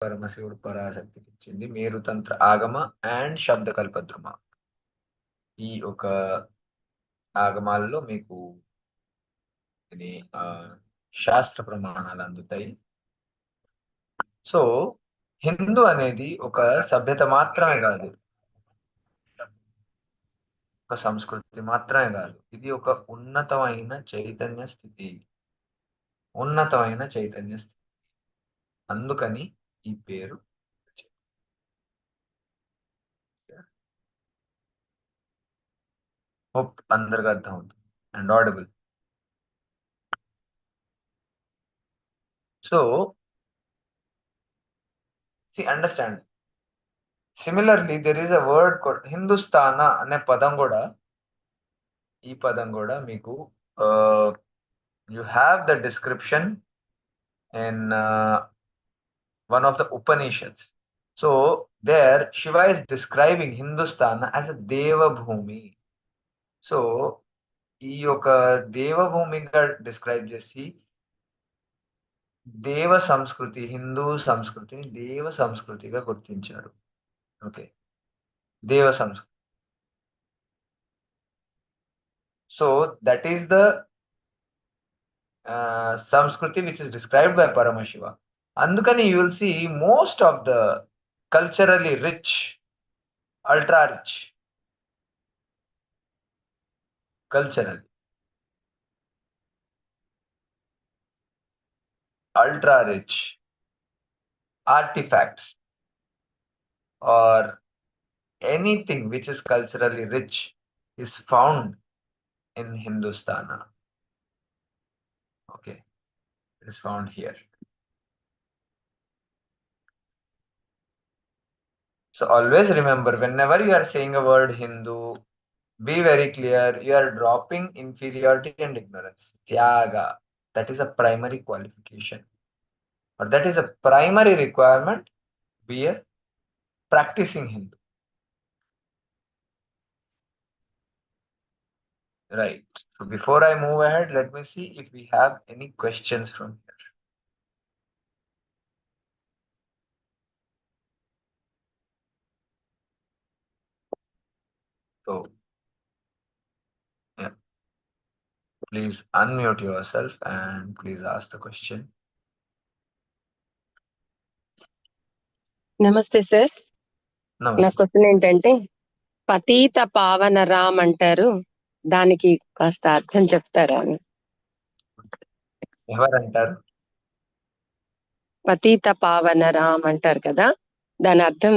పరమశివుడు పరాశక్తికి ఇచ్చింది మేరుతంత్ర ఆగమ అండ్ శబ్ద కల్పద్రుమ. ఈ ఒక ఆగమాల్లో మీకు ఇది శాస్త్ర ప్రమాణాలు అందుతాయి. సో హిందూ అనేది ఒక సభ్యత మాత్రమే కాదు, ఒక సంస్కృతి మాత్రమే కాదు, ఇది ఒక ఉన్నతమైన చైతన్య స్థితి. ఉన్నతమైన చైతన్య స్థితి, అందుకని ఈ పేరు. హోప్ అందరికి అర్థం అవుతుంది and audible. So see, understand. Similarly, there is a word called Hindustana అనే పదం కూడా, ఈ పదం కూడా మీకు you have the description in one of the Upanishads. So there Shiva is describing Hindustana as a Deva Bhumi. So ఈ యొక్క దేవభూమిగా describe చేసి దేవ సంస్కృతి, హిందూ సంస్కృతిని దేవ సంస్కృతిగా గుర్తించారు. ఓకే, దేవ సంస్కృతి. సో దట్ ఈస్ ద సంస్కృతి which is described by Paramashiva. అందుకని you will see most of the culturally rich, ultra rich, culturally ultra rich artifacts or anything which is culturally rich is found in Hindustana. Okay, it is found here. So always remember, whenever you are saying a word Hindu, be very clear, you are dropping inferiority and ignorance. Tyaga, that is a primary qualification, or that is a primary requirement to be a practicing Hindu. Right. So before I move ahead, let me see if we have any questions from here. So, yeah, please unmute yourself and please ask the question. నమస్తే sir. నా Namaste. Question ఏంటంటే, పతీత పావన రామ్ అంటారు, దానికి కాస్త అర్థం చెప్తారా అని. ఎవరంటారు? పతీత పావన రామ్ అంటారు కదా, దాని అర్థం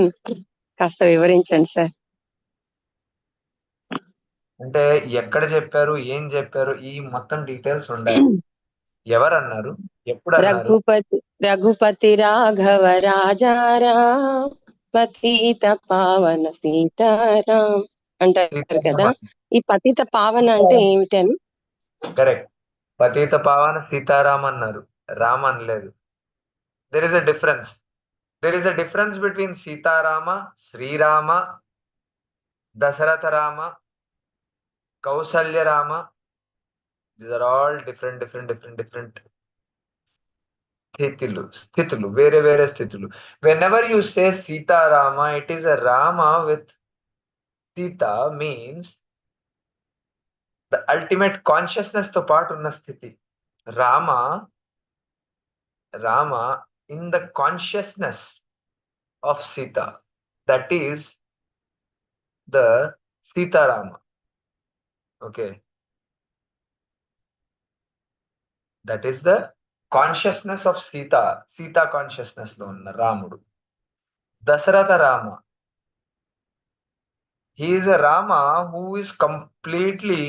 కాస్త వివరించండి సార్. అంటే ఎక్కడ చెప్పారు, ఏం చెప్పారు, ఈ మొత్తం డీటెయిల్స్ ఉండాలి. ఎవరన్నారు, ఎప్పుడు అన్నారు? రఘుపతి రాఘవ రాజారాం పతీత పావన సీతారాం అంటారు కదా, ఈ పతీత పావన అంటే ఏమిటని. కరెక్ట్, పతీత పావన సీతారాం అన్నారు, రామ్ అనలేదు. There is a difference. There is a difference between Seethaaraama, Srirama, Dasharatha Rama, Kausalya Rama. These are all different స్థితులు, వేరే స్థితులు. Whenever you say Seethaaraama, it is a Rama with Sita, means the ultimate consciousness తో పాటు ఉన్న స్థితి. Rama in the consciousness of Sita, that is the Seethaaraama. Okay, that is the consciousness of Sita consciousness లో ఉన్న రాముడు. Dasharatha Rama, he is a Rama who is completely,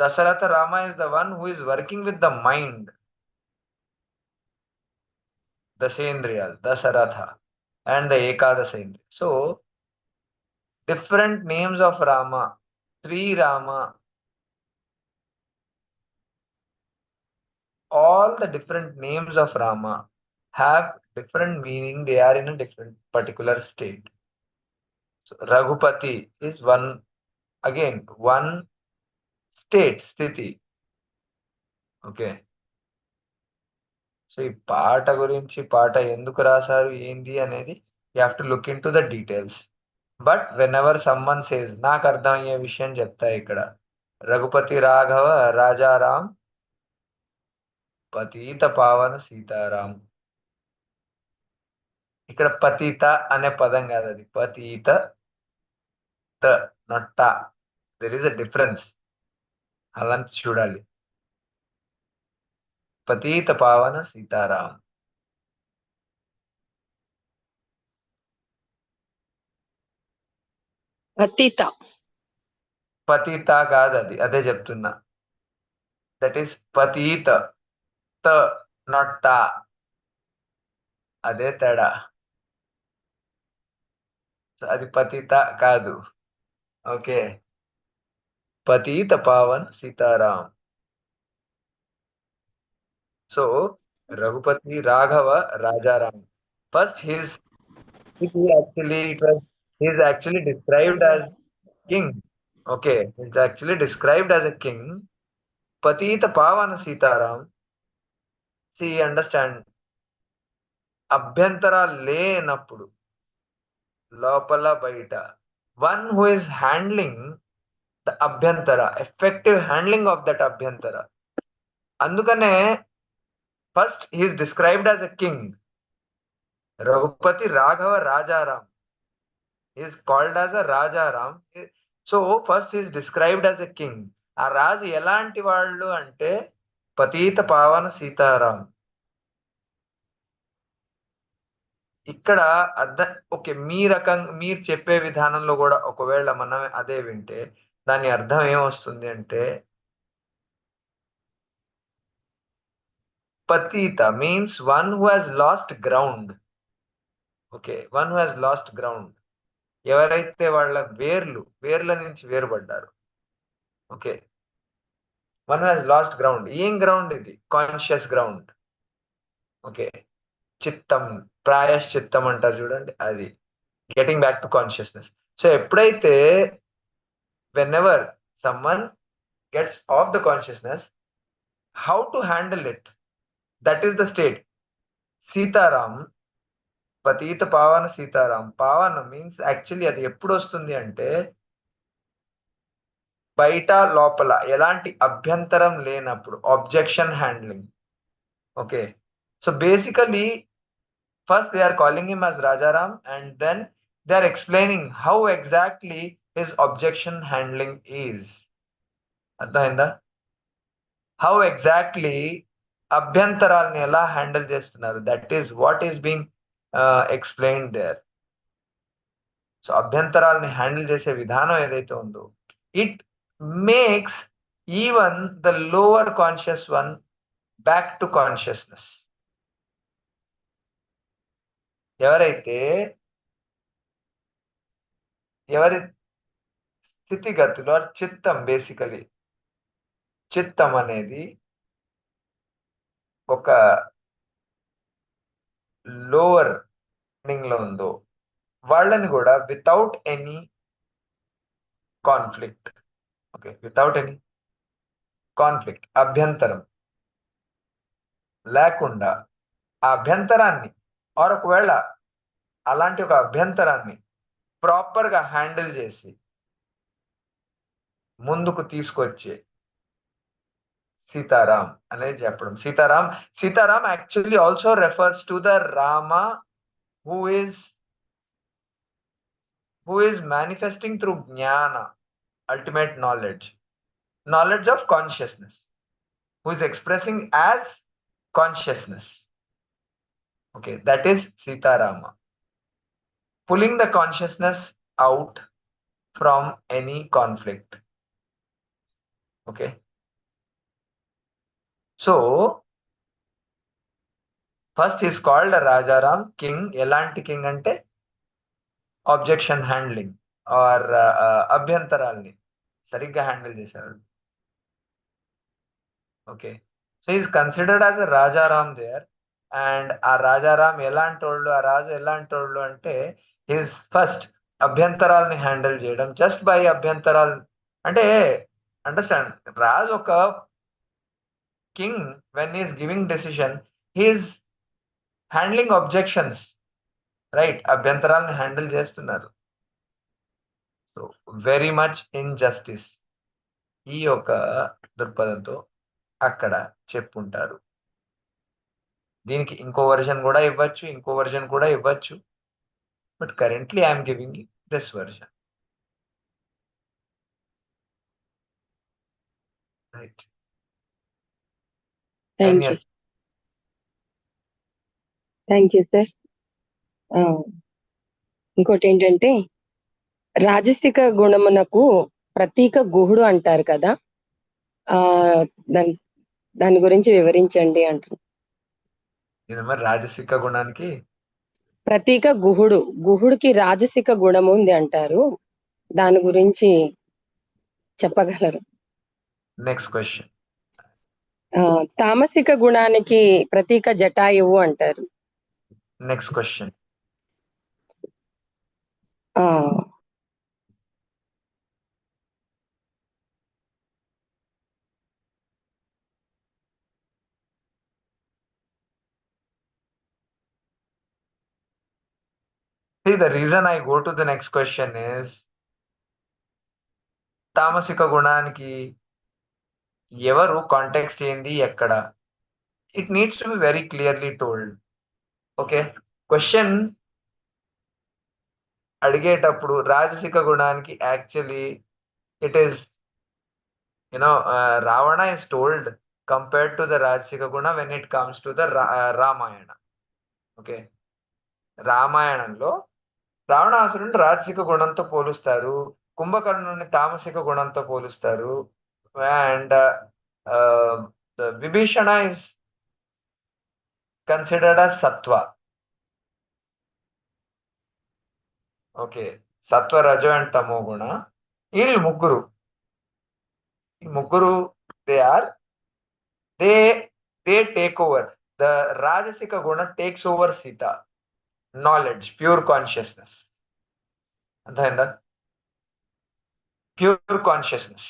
Dasharatha Rama is the one who is working with the mind, Dashendriyas, Dasharatha and the Ekadashendriya. So different names of Rama, Sri Rama, all the different names of Rama have different meaning. They are in a different particular state. So Raghupati is one state, sthiti. Okay, so ఈ పాట గురించి, పాట ఎందుకు రాశారు ఏంది అనేది you have to look in to the details. But when ever someone says, నాకు అర్థమయ్యే విషయం చెప్తా ఇక్కడ. రఘుపతి రాఘవ రాజారాం పతీత పావన సీతారాం. ఇక్కడ పతిత అనే పదం కాదు, అది పతీత, త నొట్ట. దెర్ ఇస్ అ డిఫరెన్స్, అలాంటి చూడాలి. పతీత పావన సీతారాం. పతిత. పతిత కాదు, అది అదే చెప్తున్నా. దట్ ఈస్ పతీత, త నాట్ తా, అదే తేడా. అది పతిత కాదు. ఓకే, పతీత పావన్ Sitaram. So Raghupati Raghava Rajaram. First he's actually described as king. Okay, he's actually described as a king. Patita Pavana Sitaram. See, understand, అభ్యంతరా లేనప్పుడు లోపల బయట, one who is handling the అభ్యంతర, ఎఫెక్టివ్ హ్యాండ్లింగ్ ఆఫ్ దట్ అభ్యంతర. అందుకనే first he's described as a king. Raghupati Raghava Rajaram is called as a Rajaram. So first is described as a king. ఆ రాజు ఎలాంటి వాళ్ళు అంటే పతీత పావన సీతారాం. ఇక్కడ అర్థం ఓకే, మీరు చెప్పే విధానంలో కూడా ఒకవేళ మనం అదే వింటే దాని అర్థం ఏమొస్తుంది అంటే, పతీత means one who has lost ground. Okay, one who has lost ground, ఎవరైతే వాళ్ళ వేర్ల నుంచి వేరుపడ్డారు. Okay, one who has lost ground. ఏం గ్రౌండ్ ఇది? Conscious ground. ఓకే, చిత్తం, ప్రాయశ్చిత్తం అంటారు చూడండి, అది getting back to consciousness. So ఎప్పుడైతే whenever someone gets off the consciousness, how to handle it, that is the state. Seetharam, పతీత పావన సీతారాం. పావన మీన్స్ యాక్చువల్లీ అది ఎప్పుడు వస్తుంది అంటే బయట లోపల ఎలాంటి అభ్యంతరం లేనప్పుడు, objection handling. Okay, so basically first they are calling him as Rajaram and then they are explaining how exactly his objection handling is. అర్థమైందా? హౌ ఎగ్జాక్ట్లీ అభ్యంతరాలను ఎలా హ్యాండిల్ చేస్తున్నారు, that is what is being explained there. So అభ్యంతరాలని handle చేసే విధానం ఏదైతే ఉందో, it makes even the lower conscious one back to consciousness. ఎవరి స్థితిగతులు, చిత్తం, బేసికలీ చిత్తం అనేది ఒక లోవర్ లో ఉందో వాళ్ళని కూడా without any conflict, okay, without any conflict, అభ్యంతరం లేకుండా ఆ అభ్యంతరాన్ని ఆర్ ఒకవేళ అలాంటి ఒక అభ్యంతరాన్ని ప్రాపర్ గా హ్యాండిల్ చేసి ముందుకు తీసుకొచ్చే సీతారాం అనేది చెప్పడం. Sitaram actually also refers to the Rama who is manifesting through jnana, ultimate knowledge of consciousness, who is expressing as consciousness. Okay, that is Seethaaraama, pulling the consciousness out from any conflict. Okay, so first is called a Rajaram, king. Elanti king ante objection handling or అభ్యంతరాల్ని సరిగ్గా handle చేశారు. Okay, so is considered as a Rajaram there. And ఆ రాజారాం ఎలాంటోళ్ళు, ఆ రాజు ఎలాంటోళ్ళు అంటే his first అభ్యంతరాల్ని హ్యాండిల్ చేయడం, జస్ట్ బై అభ్యంతరాలు అంటే అండర్స్టాండ్. రాజు ఒక king when is giving decision, he's handling objections, right? అభ్యంతరాలను హ్యాండిల్ చేస్తున్నారు. సో వెరీ మచ్ ఇన్జస్టిస్, ఈ యొక్క దృక్పథంతో అక్కడ చెప్పుంటారు. దీనికి ఇంకో వర్షన్ కూడా ఇవ్వచ్చు, ఇంకో వర్షన్ కూడా ఇవ్వచ్చు, but currently I'm giving this version, right? Thank you. Thank you sir. ఇంకోటి ఏంటంటే, రాజసిక గుణమునకు ప్రతీక గుహుడు అంటారు కదా, ఆ దాని దాని గురించి వివరించండి అంటున్నారు. ఇది మరి రాజసిక గుణానికి ప్రతీక గుహుడు, గుహుడికి రాజసిక గుణం ఉంది అంటారు, దాని గురించి చెప్పగలరు? Next question. తామసిక గుణానికి ప్రతీక జటాయువు అంటారు. Next question. See, the reason I go to the next question is, తామసిక గుణానికి ఎవరు, కాంటెక్స్ట్ ఏంది, ఎక్కడ? It needs to be very clearly told. Okay, question అడిగేటప్పుడు రాజసిక గుణానికి actually it is Ravana is told compared to the rajasika guna when it comes to the Ramayana. ఓకే, రామాయణంలో రావణాసురుని రాజసిక గుణంతో పోలుస్తారు, కుంభకర్ణుని తామసిక గుణంతో పోలుస్తారు, and Vibhishana is considered as సత్వ. ఓకే, సత్వ, రజో అండ్ తమో గుణ. వీళ్ళు ముగ్గురు, they take over. The rajasika guna takes over Sita, knowledge, pure consciousness. అర్థమైందా? Pure consciousness.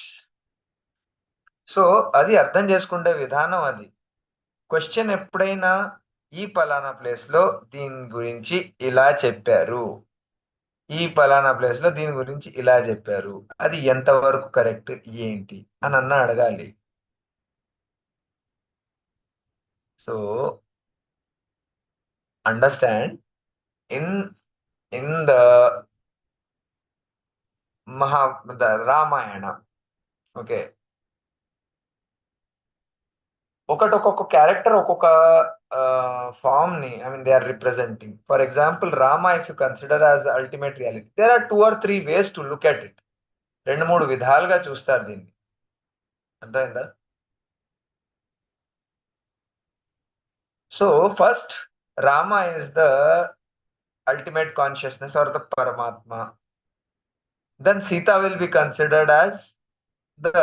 సో అది అర్థం చేసుకునే విధానం అది. క్వశ్చన్ ఎప్పుడైనా ఈ పలానా ప్లేస్ లో దీని గురించి ఇలా చెప్పారు, ఈ పలానా ప్లేస్ లో దీని గురించి ఇలా చెప్పారు, అది ఎంతవరకు కరెక్ట్ ఏంటి అని అడగాలి. So understand, in the Ramayana, okay, ఒక్కొక్క క్యారెక్టర్ ఒక్కొక్క ఫామ్ ని, they are representing. For example Rama, if you consider as the ultimate reality, there are 2 or 3 ways to look at it. 2-3 విధాలుగా చూస్తారు దీన్ని. అర్థమైందా? So first, Rama is the ultimate consciousness or the Paramatma. Then Sita will be considered as the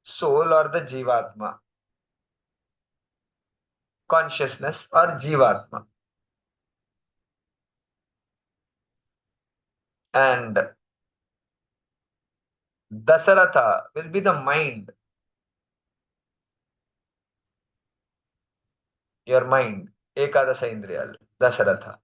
soul or the Jivatma, consciousness or Jivatma. And Dasaratha will be the mind, your mind, Ekadasha Indriyalu, Dasaratha.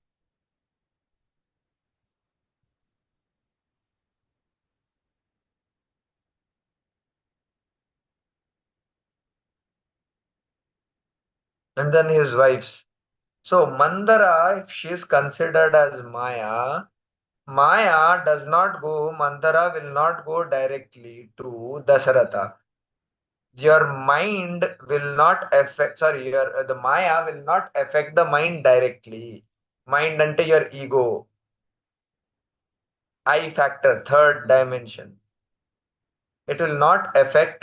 And then his wives. So Mandara, if she is considered as Maya, Maya does not go, Mandara will not go directly to Dasaratha. Your mind will not affect, the Maya will not affect the mind directly. Mind ante your ego, I factor, third dimension. It will not affect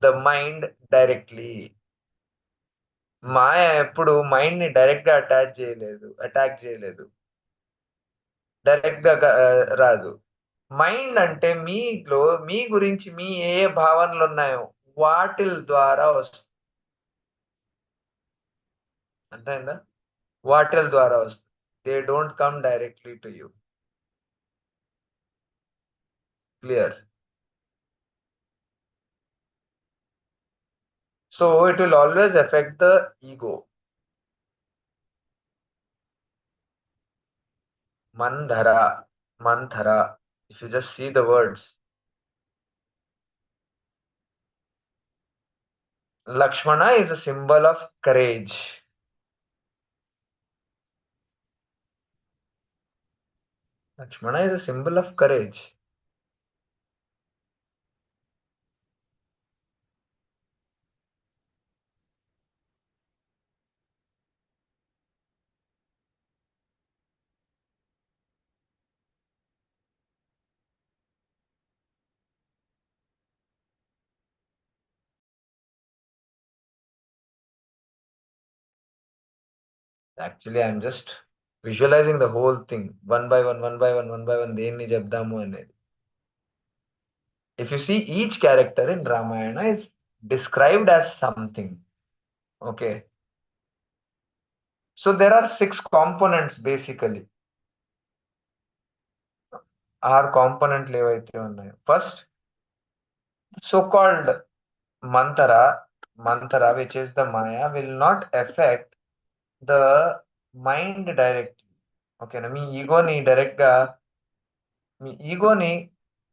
the mind directly. మాయ ఎప్పుడు mind ని direct గా attack చేయలేదు, direct గా రాదు. Mind అంటే మీలో మీ గురించి మీ ఏ భావనలు ఉన్నాయో వాటి ద్వారా వస్తుంది. అర్థమైందా? వాటి ద్వారా వస్తుంది. They don't come directly to you. Clear? So it will always affect the ego. Mandhara, Manthara. If you just see the words, Lakshmana is a symbol of courage. Lakshmana is a symbol of courage. Actually, I'm just visualizing the whole thing one by one, one by one, one by one. దేన్ని చెప్దాము అనేది. If you see, each character in Ramayana is described as something. Okay. So there are 6 components basically. Our component ఏవైతే ఉన్నాయో. First, so-called mantra, which is the Maya, will not affect the mind directly. Okay, మీ ఈగోని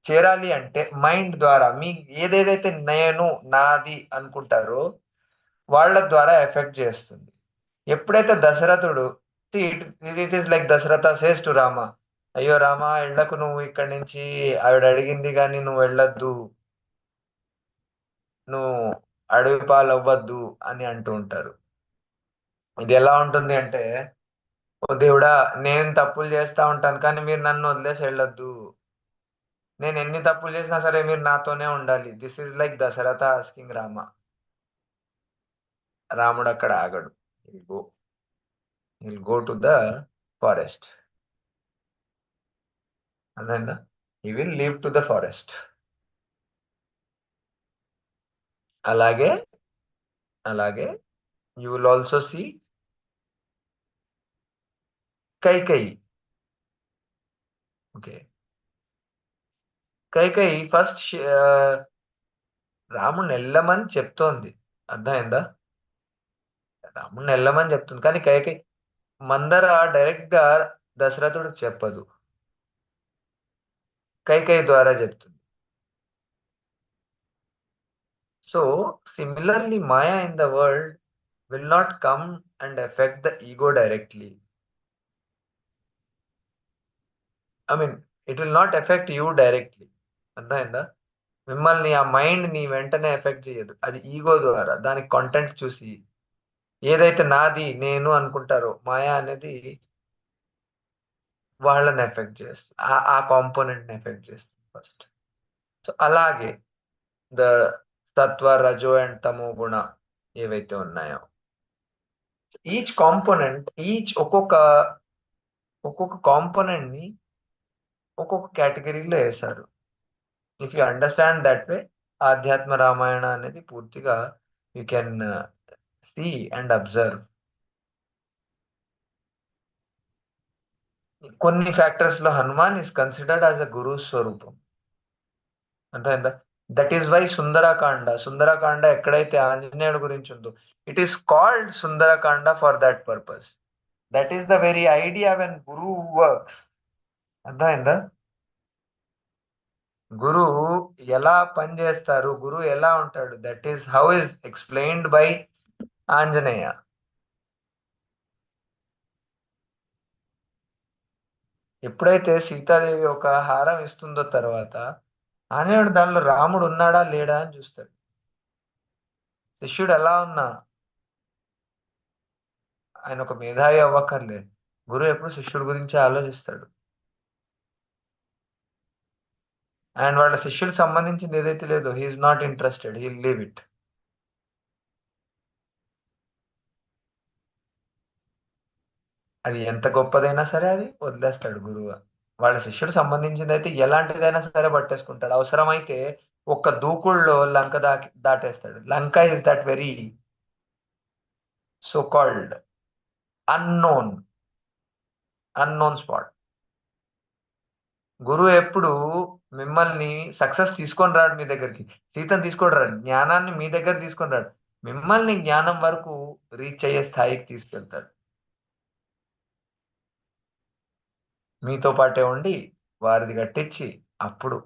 చేరాలి అంటే mind ద్వారా మీ ఏదేదైతే నేను నాది అనుకుంటారో వాళ్ళ ద్వారా ఎఫెక్ట్ చేస్తుంది. ఎప్పుడైతే దశరథుడు, it is like Dasharatha says to Rama, అయ్యో రామ ఎళ్ళకు నువ్వు ఇక్కడి నుంచి, ఆవిడ అడిగింది కానీ నువ్వు వెళ్ళొద్దు, నువ్వు అడవి పాలవ్వద్దు అని అంటూ ఉంటారు. ఇది ఎలా ఉంటుంది అంటే, ఓ దేవుడా నేను తప్పులు చేస్తా ఉంటాను కానీ మీరు నన్ను వదిలేసి వెళ్ళొద్దు, నేను ఎన్ని తప్పులు చేసినా సరే మీరు నాతోనే ఉండాలి. This is like Dasharatha asking Rama. రాముడు అక్కడ ఆగడు. He'll go to the forest. అర్థమైందా? He will leave to the forest. అలాగే you will also see Kaikeyi. Okay, Kaikeyi first రాముడిని వెళ్ళమని చెప్తోంది. అర్థమైందా? రాముడిని వెళ్ళమని చెప్తుంది కానీ కైకేయి మందర డైరెక్ట్ గా దశరథుడికి చెప్పదు, కైకేయి ద్వారా చెప్తుంది. So similarly Maya in the world will not come and affect the ego directly. I mean, it will not affect you directly. అర్థమైందా? మిమ్మల్ని ఆ మైండ్ ని వెంటనే ఎఫెక్ట్ చేయదు. అది ఈగో ద్వారా దానికి కంటెంట్ చూసి ఏదైతే నాది నేను అనుకుంటారో మాయా అనేది వాళ్ళని ఎఫెక్ట్ చేస్తుంది, ఆ కాంపోనెంట్ ని ఎఫెక్ట్ చేస్తుంది ఫస్ట్. సో అలాగే ద సత్వ రజో అండ్ తమో గుణ ఏవైతే ఉన్నాయో, ఈచ్ కాంపోనెంట్ ఒక్కొక్క కాంపోనెంట్ ని ఒక్కొక్క కేటగిరీలో వేశారు. If you understand that way, Adhyatma Ramayana అనేది పూర్తిగా you can see and observe. కొన్ని ఫ్యాక్టర్స్ లో Hanuman is considered as a గురు స్వరూపం. అర్థమైందా? దట్ ఈస్ వై సుందరకాండ ఎక్కడైతే ఆంజనేయుడు గురించి ఉందో, it is called Sundarakanda for that purpose. That is the very idea when Guru works. అర్థమైందా? గురువు ఎలా పనిచేస్తారు, గురువు ఎలా ఉంటాడు, that is how is explained by Anjaneya. ఎప్పుడైతే సీతాదేవి ఒక హారం ఇస్తుందో తర్వాత ఆంజనేయుడు దానిలో రాముడు ఉన్నాడా లేడా అని చూస్తాడు. శిష్యుడు ఎలా ఉన్నా, ఆయన ఒక మేధావి అవ్వక్కర్లేదు, గురువు ఎప్పుడు శిష్యుడి గురించి ఆలోచిస్తాడు. అండ్ వాళ్ళ శిష్యుడికి సంబంధించింది ఏదైతే లేదో, he is not interested, he leave it. అది ఎంత గొప్పదైనా సరే అది వదిలేస్తాడు గురువు. వాళ్ళ శిష్యుడు సంబంధించింది అయితే ఎలాంటిదైనా సరే పట్టేసుకుంటాడు. అవసరమైతే ఒక్క దూకుళ్ళలో లంక దాటేస్తాడు. Lanka is that very so called unknown spot. గురువు ఎప్పుడు మిమ్మల్ని సక్సెస్ తీసుకొని రాడు మీ దగ్గరికి, సీతను తీసుకొని రాడు, జ్ఞానాన్ని మీ దగ్గర తీసుకొని రాడు. మిమ్మల్ని జ్ఞానం వరకు రీచ్ అయ్యే స్థాయికి తీసుకెళ్తాడు. మీతో పాటే ఉండి వారిది కట్టించి అప్పుడు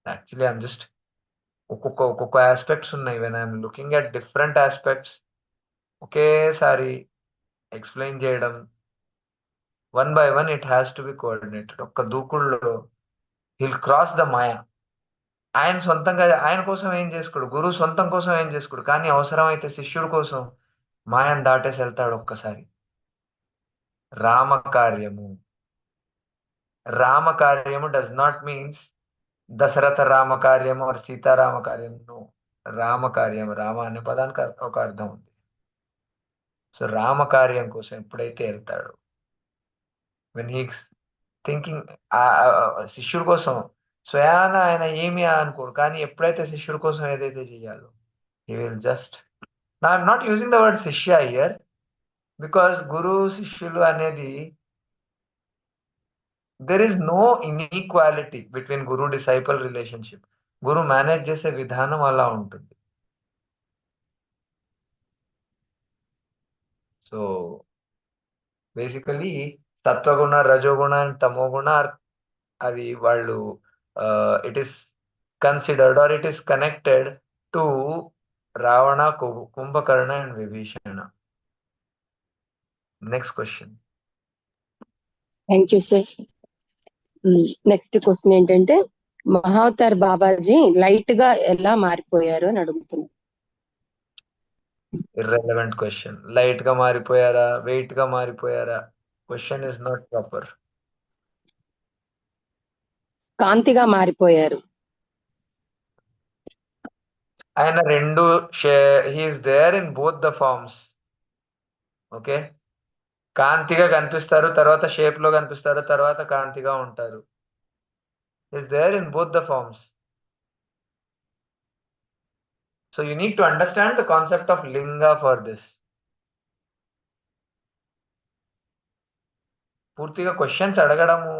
యాక్చువల్లీ ఐఎమ్ జస్ట్ ఒక్కొక్క ఆస్పెక్ట్స్ ఉన్నాయి. When I'm looking at different aspects ఒకేసారి ఎక్స్ప్లెయిన్ చేయడం, one by one it has to be coordinated. ఒక్క దూకుడులో హిల్ క్రాస్ ద మాయా. ఆయన సొంతంగా ఆయన కోసం ఏం చేసుకోడు, గురువు సొంతం కోసం ఏం చేసుకోడు, కానీ అవసరమైతే శిష్యుడి కోసం మాయను దాటేసి వెళ్తాడు ఒక్కసారి. రామకార్యము, రామకార్యము డస్ నాట్ మీన్స్ దశరథ రామకార్యము ఆర్ సీతారామ కార్యము. నో, రామకార్యం, రామ అనే పదానికి ఒక అర్థం ఉంది. సో రామకార్యం కోసం ఎప్పుడైతే వెళ్తాడో, వెన్ హీస్ థింకింగ్, శిష్యుడి కోసం స్వయాన ఆయన ఏమి అనుకోడు, కానీ ఎప్పుడైతే శిష్యుడి కోసం ఏదైతే చేయాలో హీ విల్ జస్ట్. నా I'm not using the word shishya here because guru శిష్యులు అనేది there is no inequality between guru disciple relationship. Guru manage చేసే విధానం అలా ఉంటుంది. సో బేసికలీ సత్వగుణ, రజోగుణ అండ్ తమోగుణ అవి వాళ్ళు it is considered or it is connected to Ravana, Kumbhakarna and Vibhishana. Next question. Thank you sir. Next question ఏంటంటే, మహావతార్ బాబాజీ లైట్ గా ఎలా మారిపోయారు అని అడుగుతున్నారు. Irrelevant question. లైట్ గా మారిపోయారా, వెయిట్ గా మారిపోయారా? Question is not proper. కాంతిగా మారిపోయారు. ఆయన రెండు he's there in both the forms. Okay, కాంతిగా కనిపిస్తారు, తర్వాత షేప్ లో కనిపిస్తారు, తర్వాత కాంతిగా ఉంటారు. Is there in both the forms. So you need to understand the concept of లింగా ఫర్ దిస్. పూర్తిగా క్వశ్చన్స్ అడగడము,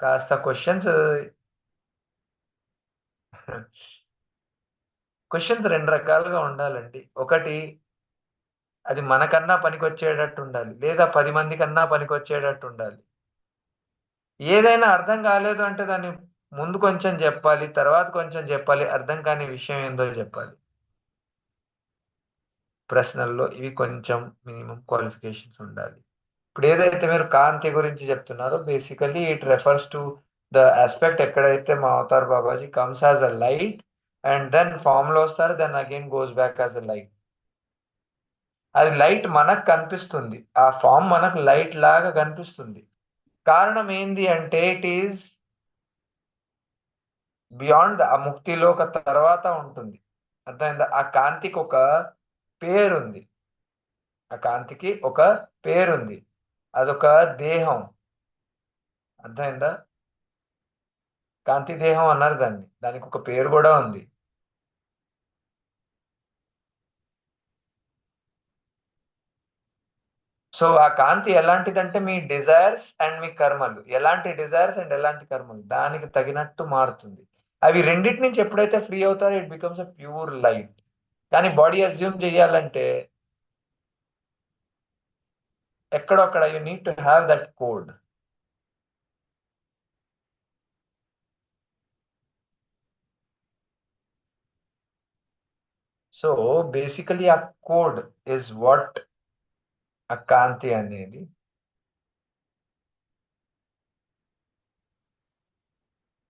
కాస్త క్వశ్చన్స్ క్వశ్చన్స్ రెండు రకాలుగా ఉండాలండి. ఒకటి, అది మనకన్నా పనికొచ్చేటట్టు ఉండాలి, లేదా 10 మంది కన్నా పనికొచ్చేటట్టు ఉండాలి. ఏదైనా అర్థం కాలేదు అంటే దాన్ని ముందు కొంచెం చెప్పాలి, తర్వాత కొంచెం చెప్పాలి, అర్థం కాని విషయం ఏందో చెప్పాలి. ప్రశ్నల్లో ఇవి కొంచెం మినిమం క్వాలిఫికేషన్స్ ఉండాలి. ఇప్పుడు ఏదైతే మీరు కాంతి గురించి చెప్తున్నారో, basically it refers to the aspect ఎక్కడైతే మా Avatar Babaji comes as a light and then form లో వస్తారు, then again goes back as a light. అది లైట్ మనకు కనిపిస్తుంది, ఆ ఫామ్ మనకు లైట్ లాగా కనిపిస్తుంది. కారణం ఏంది అంటే ఇట్ ఈస్ బియాండ్ ఆ ముక్తిలోక తర్వాత ఉంటుంది. అర్థమైందా? ఆ కాంతికి ఒక పేరుంది, ఆ కాంతికి ఒక పేరుంది, అదొక దేహం. అర్థమైందా? కాంతి దేహం అన్నారు దాన్ని, దానికి ఒక పేరు కూడా ఉంది. సో ఆ కాంతి ఎలాంటిదంటే మీ డిజైర్స్ అండ్ మీ కర్మలు, ఎలాంటి డిజైర్స్ అండ్ ఎలాంటి కర్మలు దానికి తగినట్టు మారుతుంది. అవి రెండింటి నుంచి ఎప్పుడైతే ఫ్రీ అవుతారో it becomes a pure light. కానీ బాడీ అజ్యూమ్ చేయాలంటే ఎక్కడొక్కడ you need to have that code. So basically ఆ కోడ్ ఇస్ వాట్ ఆ కాంతి అనేది.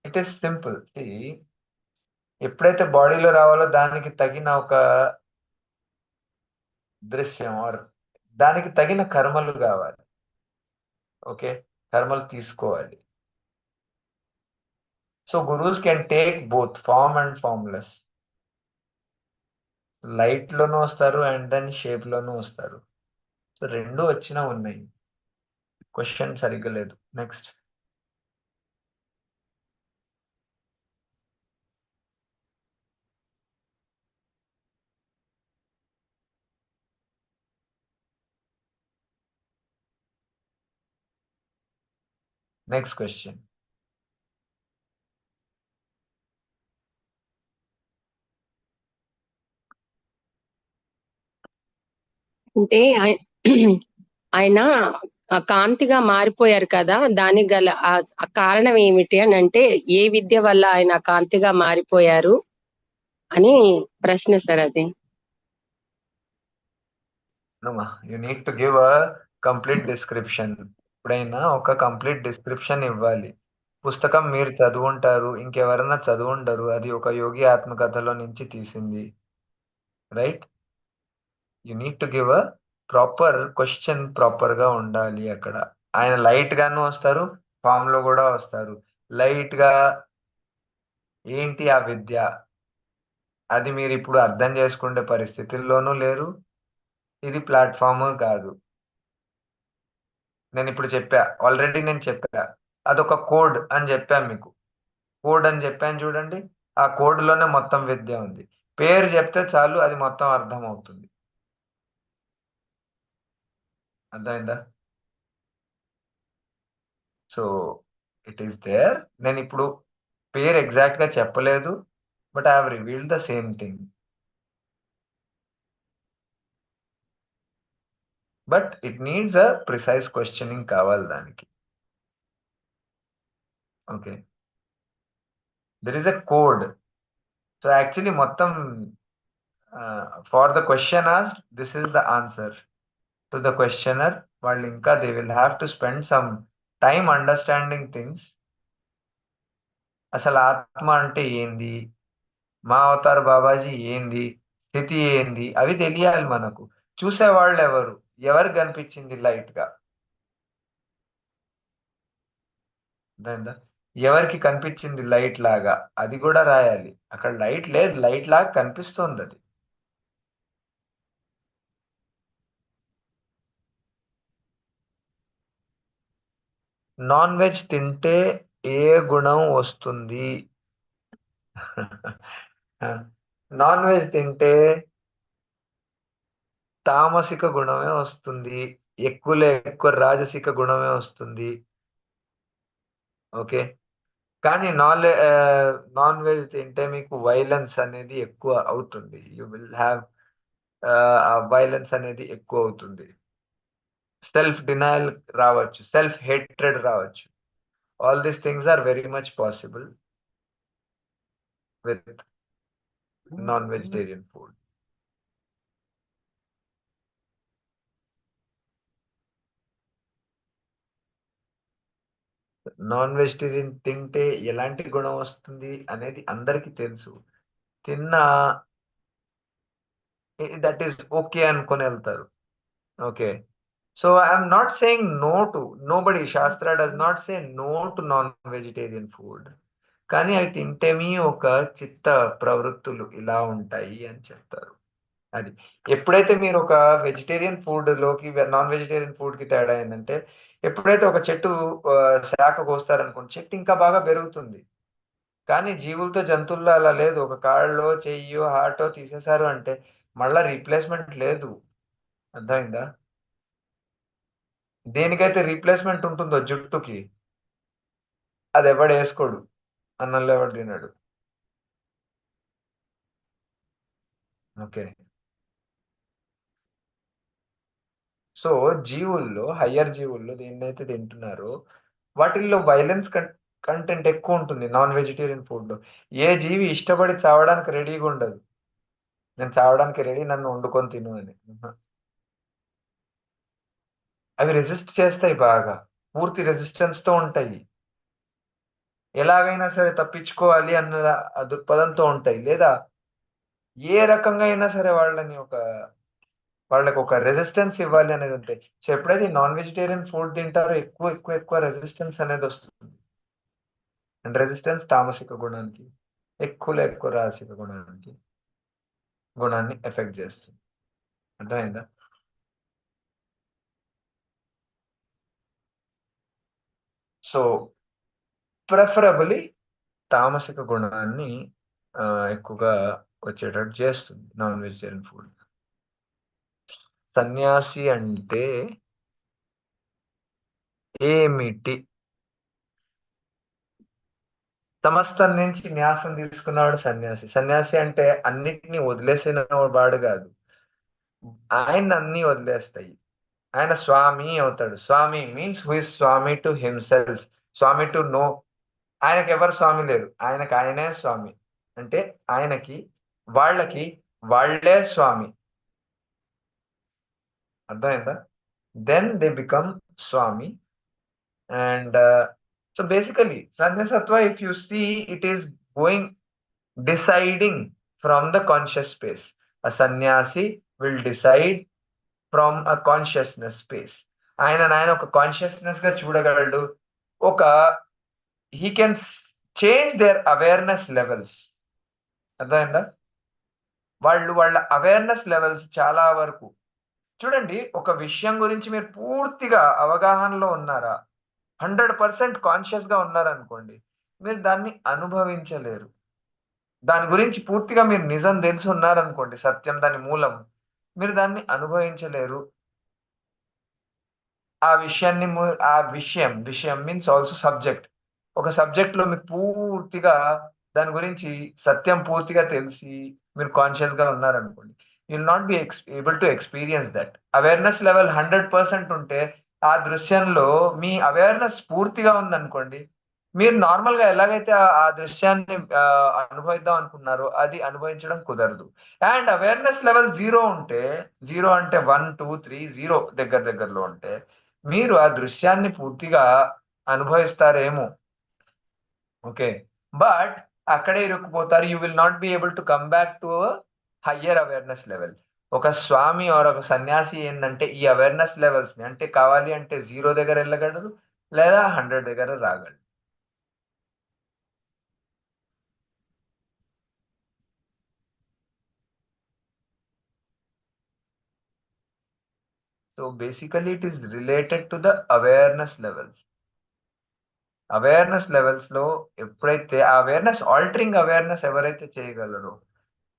It is simple. ఎప్పుడైతే బాడీలో రావాలో దానికి తగిన ఒక దృశ్యం ఆర్ దానికి తగిన కర్మలు కావాలి. ఓకే, కర్మలు తీసుకోవాలి. So gurus can take both form and formless. Light లోనూ వస్తారు అండ్ దెన్ షేప్ లోనూ వస్తారు. సో రెండు వచ్చినా ఉన్నాయి. క్వశ్చన్ సరిగ్గా లేదు. నెక్స్ట్. Next question. అంటే ఆయన ఆ కాంతిగా మారిపోయారు కదా, దానికి గల ఆ కారణం ఏమిటి అని అంటే, ఏ విద్య వల్ల ఆయన కాంతిగా మారిపోయారు అని ప్రశ్న సార్ అది. You need to give a complete description. ఎప్పుడైనా ఒక కంప్లీట్ డిస్క్రిప్షన్ ఇవ్వాలి. పుస్తకం మీరు చదువుంటారు, ఇంకెవరన్నా చదువుండరు, అది ఒక యోగి ఆత్మకథలో నుంచి తీసింది, right? You need to give a proper question, proper గా ఉండాలి అక్కడ. ఆయన లైట్ గాను వస్తారు, ఫామ్ లో కూడా వస్తారు. లైట్ గా ఏంటి ఆ విద్య, అది మీరు ఇప్పుడు అర్థం చేసుకునే పరిస్థితుల్లోనూ లేరు. ఇది ప్లాట్ఫామ్ కాదు. నేను ఇప్పుడు చెప్పా, ఆల్రెడీ నేను చెప్పా, అదొక కోడ్ అని చెప్పాను మీకు. కోడ్ అని చెప్పాను చూడండి, ఆ కోడ్ లోనే మొత్తం విద్య ఉంది. పేరు చెప్తే చాలు, అది మొత్తం అర్థం అవుతుంది. అర్థమైందా? So it is there. నేను ఇప్పుడు పేరు ఎగ్జాక్ట్ గా చెప్పలేదు, but I have revealed the same thing. But it needs a precise questioning కావాలి దానికి. Okay, there is a code. So actually మొత్తం for the question asked, this is the answer to the questioner. వాళ్ళు ఇంకా they will have to spend some time understanding things. అసలు ఆత్మ అంటే ఏంది, మా అవతార్ బాబాజీ ఏంది, స్థితి ఏంది, అవి తెలియాలి మనకు. చూసేవాళ్ళు ఎవరు, ఎవరు కనిపించింది లైట్ గా, అర్థమైందా? ఎవరికి కనిపించింది లైట్ లాగా, అది కూడా రాయాలి. అక్కడ లైట్ లేదు, లైట్ లాగా కనిపిస్తుంది అది. నాన్ వెజ్ తింటే ఏ గుణం వస్తుంది? నాన్ వెజ్ తింటే తామసిక గుణమే వస్తుంది, ఎక్కువ రాజసిక గుణమే వస్తుంది. ఓకే, కానీ నాన్ వెజ్ తింటే మీకు వైలెన్స్ అనేది ఎక్కువ అవుతుంది. యూ విల్ హ్యావ్ వైలెన్స్ అనేది ఎక్కువ అవుతుంది. సెల్ఫ్ డినయల్ రావచ్చు, సెల్ఫ్ హేట్రెడ్ రావచ్చు. All these things are very much possible with non vegetarian food. Non vegetarian తింటే ఎలాంటి గుణం వస్తుంది అనేది అందరికీ తెలుసు. తిన్నా దట్ ఈస్ ఓకే అనుకొని వెళ్తారు. Okay, so I'm not saying no to, nobody shastra does not say no to non vegetarian food. కానీ అవి తింటే మీ ఒక చిత్త ప్రవృత్తులు ఇలా ఉంటాయి అని చెప్తారు. అది ఎప్పుడైతే మీరు ఒక వెజిటేరియన్ ఫుడ్ లోకి నాన్ వెజిటేరియన్ ఫుడ్ కి తేడా ఏంటంటే, ఎప్పుడైతే ఒక చెట్టు శాఖ కోస్తారనుకోండి, చెట్టు ఇంకా బాగా పెరుగుతుంది. కానీ జీవులతో, జంతువుల్లో అలా లేదు. ఒక కాళ్ళో చెయ్యో హార్టో తీసేశారు అంటే మళ్ళా రీప్లేస్మెంట్ లేదు. అర్థమైందా? దేనికైతే రీప్లేస్మెంట్ ఉంటుందో జుట్టుకి, అది ఎవడు వేసుకోడు, అన్నంలో ఎవడు తినడు. ఓకే, సో జీవుల్లో, హయ్యర్ జీవుల్లో దేన్నైతే తింటున్నారో వాటిల్లో వైలెన్స్ కంటెంట్ ఎక్కువ ఉంటుంది నాన్ వెజిటేరియన్ ఫుడ్ లో. ఏ జీవి ఇష్టపడి చావడానికి రెడీగా ఉండదు, నేను చావడానికి రెడీ, నన్ను వండుకొని తిను అని. అవి రెసిస్ట్ చేస్తాయి బాగా, పూర్తి రెసిస్టెన్స్ తో ఉంటాయి. ఎలాగైనా సరే తప్పించుకోవాలి అన్న ఆ దృక్పథంతో ఉంటాయి. లేదా ఏ రకంగా అయినా సరే వాళ్ళకి ఒక రెసిస్టెన్స్ ఇవ్వాలి అనేది ఉంటాయి. సో ఎప్పుడైతే నాన్ వెజిటేరియన్ ఫుడ్ తింటారో ఎక్కువ రెసిస్టెన్స్ అనేది వస్తుంది. అండ్ రెసిస్టెన్స్ తామసిక గుణానికి, ఎక్కువ రాసిక గుణాన్ని ఎఫెక్ట్ చేస్తుంది. అర్థమైందా? సో ప్రెఫరబుల్లీ తామసిక గుణాన్ని ఎక్కువగా వచ్చేటట్టు చేస్తుంది నాన్ వెజిటేరియన్ ఫుడ్. సన్యాసి అంటే ఏమిటి? సమస్తం నుంచి న్యాసం తీసుకున్నవాడు సన్యాసి. సన్యాసి అంటే అన్నిటినీ వదిలేసిన వాడు కాదు. ఆయన అన్ని వదిలేస్తాయి. ఆయన స్వామి అవుతాడు. స్వామి మీన్స్ హూ ఇస్ స్వామి టు హిమ్సెల్ఫ్, స్వామి టు నో. ఆయనకి ఎవరు స్వామి లేరు, ఆయనకి ఆయనే స్వామి. అంటే ఆయనకి వాళ్ళకి వాళ్ళే స్వామి. అర్థమైందా? దెన్ దే బికమ్ స్వామి. అండ్ సో బేసికలీ సన్యాసత్వ, if you see, it is going deciding from the conscious space. A sannyasi will decide from a consciousness space. ఆయన ఒక కాన్షియస్నెస్ గా చూడగలడు. ఒక he can change their awareness levels. అర్థమైందా? వాళ్ళ awareness levels చాలా వరకు చూడండి. ఒక విషయం గురించి మీరు పూర్తిగా అవగాహనలో ఉన్నారా, 100% కాన్షియస్ గా ఉన్నారనుకోండి, మీరు దాన్ని అనుభవించలేరు. దాని గురించి పూర్తిగా మీరు నిజం తెలిసి ఉన్నారనుకోండి, సత్యం దాని మూలం, మీరు దాన్ని అనుభవించలేరు. ఆ విషయాన్ని విషయం మీన్స్ ఆల్సో సబ్జెక్ట్. ఒక సబ్జెక్ట్ లో మీకు పూర్తిగా దాని గురించి సత్యం పూర్తిగా తెలిసి మీరు కాన్షియస్ గా ఉన్నారనుకోండి, you will not be able to experience that. Awareness level 100% ఉంటే ఆ దృశ్యంలో మీ అవేర్నెస్ పూర్తిగా ఉందనుకోండి, మీరు నార్మల్ గా ఎలాగైతే ఆ దృశ్యాన్ని అనుభవిద్దాం అనుకున్నారో అది అనుభవించడం కుదరదు. అండ్ అవేర్నెస్ లెవెల్ 0 ఉంటే, 0 అంటే 1 2 3 0 దగ్గరలో ఉంటే, మీరు ఆ దృశ్యాన్ని పూర్తిగా అనుభవిస్తారేమో. ఓకే. బట్ అక్కడే ఇరుక్కుపోతారు. You will not be able to come back to higher awareness level. ఒక స్వామి ఆర్ ఒక సన్యాసి ఏంటంటే ఈ అవేర్నెస్ లెవెల్స్ ని, అంటే కావాలి అంటే 0 దగ్గర వెళ్ళగలరు, లేదా 100 దగ్గర రాగలరు. So basically it is related to the awareness levels. Awareness levels లో ఎప్పుడైతే ఆ అవేర్నెస్ ఆల్టరింగ్ అవేర్నెస్ ఎవరైతే చేయగలరో,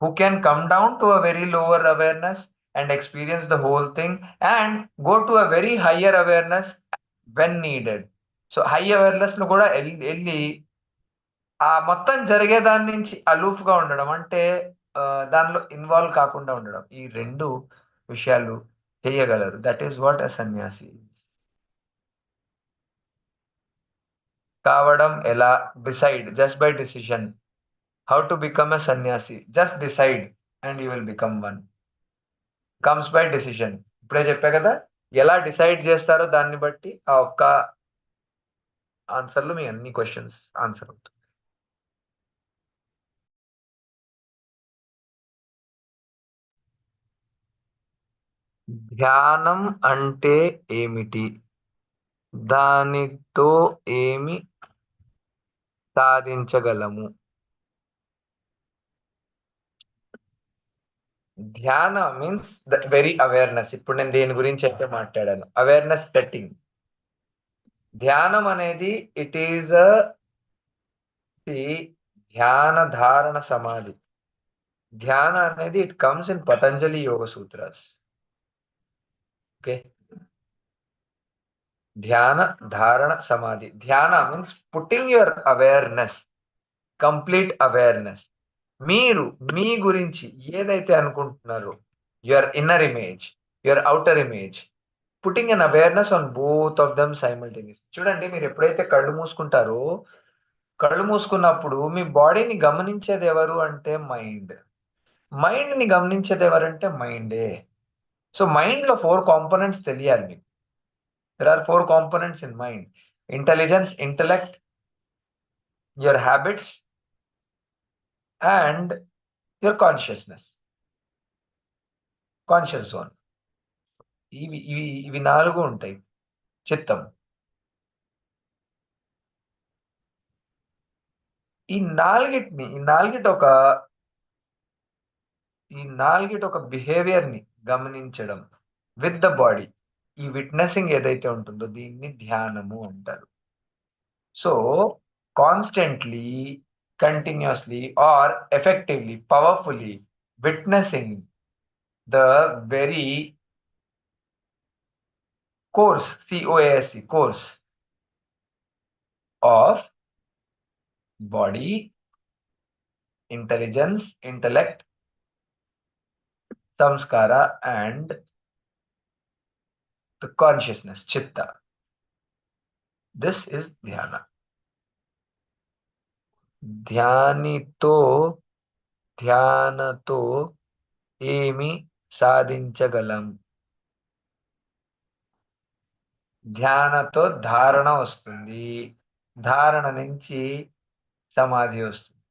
who can come down to a very lower awareness and experience the whole thing and go to a very higher awareness when needed. So high awareness లో కూడా వెళ్ళి ఆ మొత్తం జరిగే దాని నుంచి అలూఫ్ గా ఉండడం, అంటే దానిలో ఇన్వాల్వ్ కాకుండా ఉండడం, ఈ రెండు విషయాలు చేయగలరు. That is what a sanyasi. కావడం ఎలా? Decide, just by decision. How to become a sanyasi? Just decide and you will become one. Comes by decision. ఇప్పుడే చెప్పా కదా, ఎలా డిసైడ్ చేస్తారో దాన్ని బట్టి ఆ ఒక్క ఆన్సర్లు మీ అన్ని క్వశ్చన్స్ ఆన్సర్ అవుతుంది. ధ్యానం అంటే ఏమిటి? దానితో ఏమి సాధించగలము? ధ్యాన మీన్స్ ద వెరీ అవేర్నెస్. ఇప్పుడు నేను దేని గురించి అయితే మాట్లాడాను, అవేర్నెస్ సెట్టింగ్. ధ్యానం అనేది ఇట్ ఈజ్ ధ్యాన ధారణ సమాధి. ధ్యాన అనేది it comes in Patanjali yoga sutras. Okay. ధ్యాన ధారణ సమాధి. ధ్యాన means putting your awareness, complete awareness. మీరు మీ గురించి ఏదైతే అనుకుంటున్నారో, your inner image, your outer image, putting an awareness on both of them simultaneous. చూడండి, మీరు ఎప్పుడైతే కళ్ళు మూసుకుంటారో, కళ్ళు మూసుకున్నప్పుడు మీ బాడీని గమనించేది ఎవరు అంటే మైండ్. మైండ్ ని గమనించేది ఎవరంటే మైండే. సో మైండ్ లో 4 కాంపోనెంట్స్ తెలియాలి మీకు. There are 4 components in mind: intelligence, intellect, your habits, and your consciousness, conscious zone. ఇవి 4 ఉంటాయి. చిత్తం. ఈ నాలుగిటిని ఈ నాలుగిటి ఒక ఈ నాలుగిటి ఒక బిహేవియర్ ని గమనించడం విత్ ద బాడీ, ఈ విట్నెసింగ్ ఏదైతే ఉంటుందో దీన్ని ధ్యానము అంటారు. So constantly, continuously or effectively, powerfully witnessing the very course, course of body, intelligence, intellect, samskara, and the consciousness, chitta. This is dhyana. ధ్యానితో ధ్యానతో ఏమి సాధించగలం? ధ్యానతో ధారణ వస్తుంది, ధారణ నుంచి సమాధి వస్తుంది.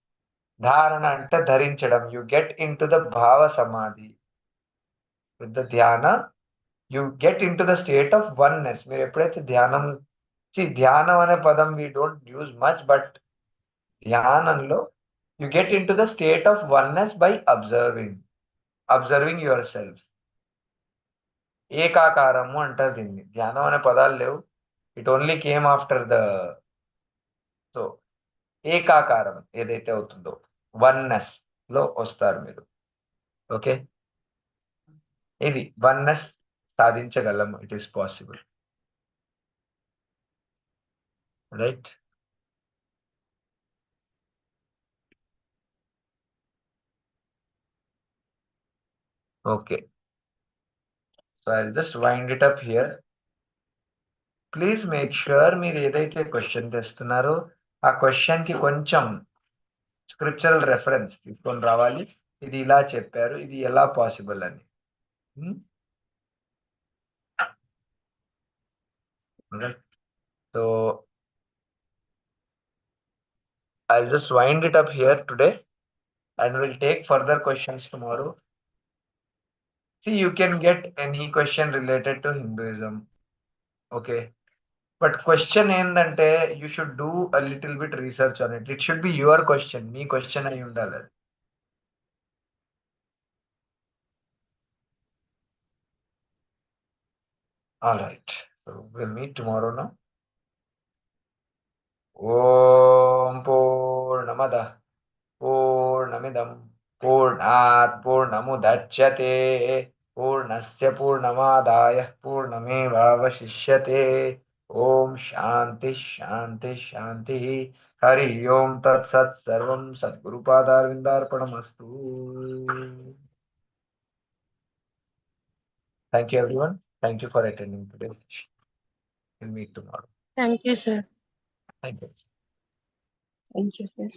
ధారణ అంటే ధరించడం. You get into the bhava samadhi. With the dhyana you get into the state of oneness. మీరు ఎప్పుడైతే ధ్యానం అనే పదం we don't use much, but ధ్యానంలో you get into the state of oneness by observing yourself. ఏకాకారము అంటారు దీన్ని. ధ్యానం అనే పదాలు లేవు, it only came after the. So ఏకాకారం ఏదైతే అవుతుందో వన్నెస్ లో వస్తారు మీరు. ఓకే, ఇది వన్నెస్ సాధించగలం. It is possible, right? Okay, so I just wind it up here. Please make sure మీరు ఏదైతే క్వశ్చన్ తెస్తున్నారో ఆ క్వశ్చన్ కి కొంచెం స్క్రిప్చరల్ రెఫరెన్స్ తీసుకొని రావాలి. ఇది ఇలా చెప్పారు, ఇది ఎలా పాసిబుల్ అని. Right. So I'll just wind it up here today and we'll take further questions tomorrow. See, you can get any question related to Hinduism. Okay. But question ఏంటంటే you should do a little bit research on it. It should be your question. Me question అయి ఉండాలి. All right. So we'll meet tomorrow now. Om Purnamadah Purnamidam Purnat Purnamudachyate Purnasya Purnamadaya Purnamevavashishyate. Om Shanti Shanti Shanti. Hari Om Tat Sat Sarvam Sadguru Padarvindarpanamastu. Thank you everyone. Thank you for attending today's session. We'll meet tomorrow. Thank you, sir. Thank you. Thank you, sir.